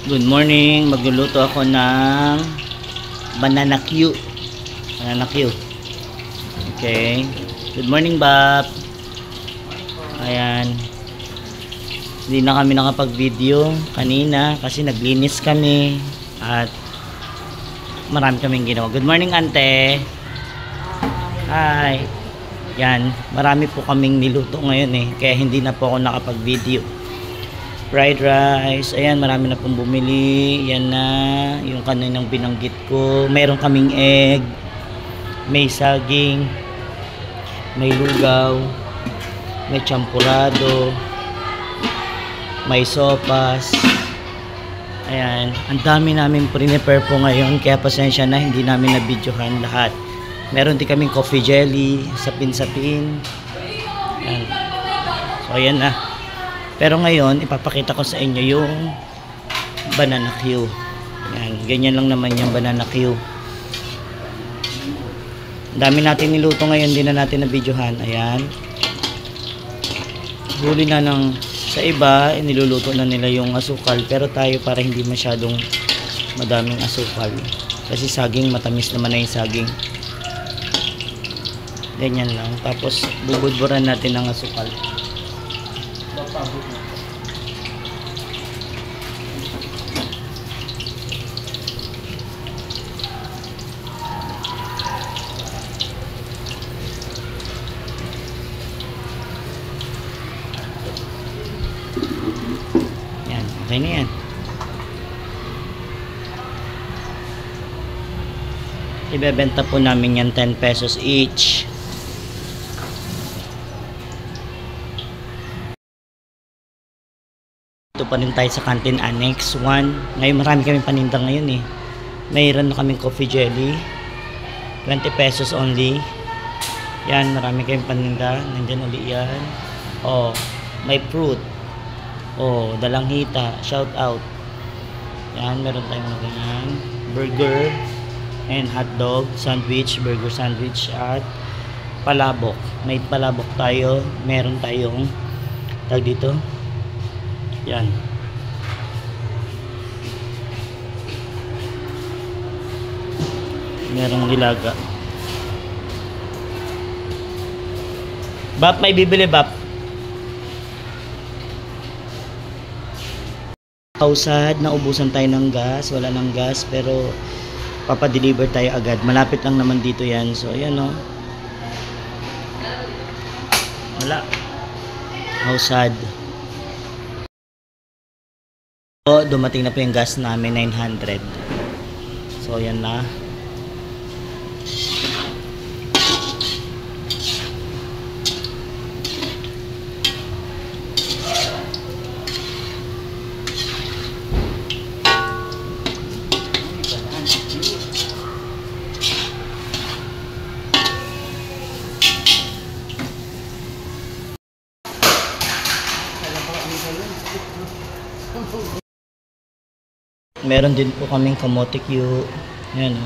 Good morning, magluluto ako ng banana Q. Banana Q. Okay. Good morning, Bab. Ayan. Hindi na kami nakapag-video kanina kasi naglinis kami at marami kaming ginawa. Good morning, Ante. Hi. Yan, marami po kaming niluto ngayon kaya hindi na po ako nakapag-video. Fried rice, ayan, marami na pong bumili. Yan na, yung kaninang binanggit ko. Meron kaming egg, may saging, may lugaw, may champurado, may sopas. Ayan, ang dami namin prepare po ngayon, kaya pasensya na, hindi namin na-videohan lahat. Meron din kaming coffee jelly, sapin-sapin. Ayan. So, ayan na. Pero ngayon, ipapakita ko sa inyo yung banana Q. Yan, ganyan lang naman yung banana Q. Dami natin niluto ngayon, hindi na natin na-videohan. Ayan. Huli na ng sa iba, niluluto na nila yung asukal. Pero tayo para hindi masyadong madaming asukal. Kasi saging, matamis naman na yung saging. Ganyan lang. Tapos, bubudburan natin ng asukal. Yan, okay na yan. Ibebenta po namin yan 10 pesos each. Ito pa rin tayo sa Canteen Annex 1. Ngayon marami kaming paninda ngayon Mayroon na kaming coffee jelly. 20 pesos only. Yan, marami kaming paninda. Nandyan ulit yan. Oh, may fruit. Oh, dalanghita. Shout out. Yan, meron tayong mga ganyan. Burger and hotdog. Sandwich, burger sandwich at palabok. May palabok tayo. Meron tayong tag dito. Yan. Merong nilaga. Bap, may bibili, Bap. Kausad, naubusan tayo ng gas. Wala ng gas, pero papadeliver tayo agad. Malapit lang naman dito yan. So, ayan wala. Kausad. Dumating na po yung gas namin, 900. So, yan na. Meron din po kaming kamote Q. Ayan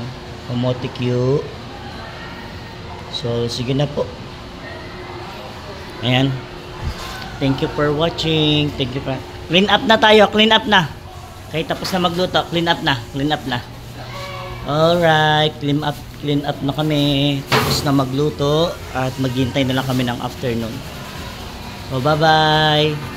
kamote Q. So, sige na po. Ayan. Thank you for watching. Thank you for... Clean up na tayo. Clean up na. Kahit tapos na magluto. Clean up na. Clean up na. Alright. Clean up na kami. Tapos na magluto. At maghintay na lang kami ng afternoon. So, bye-bye.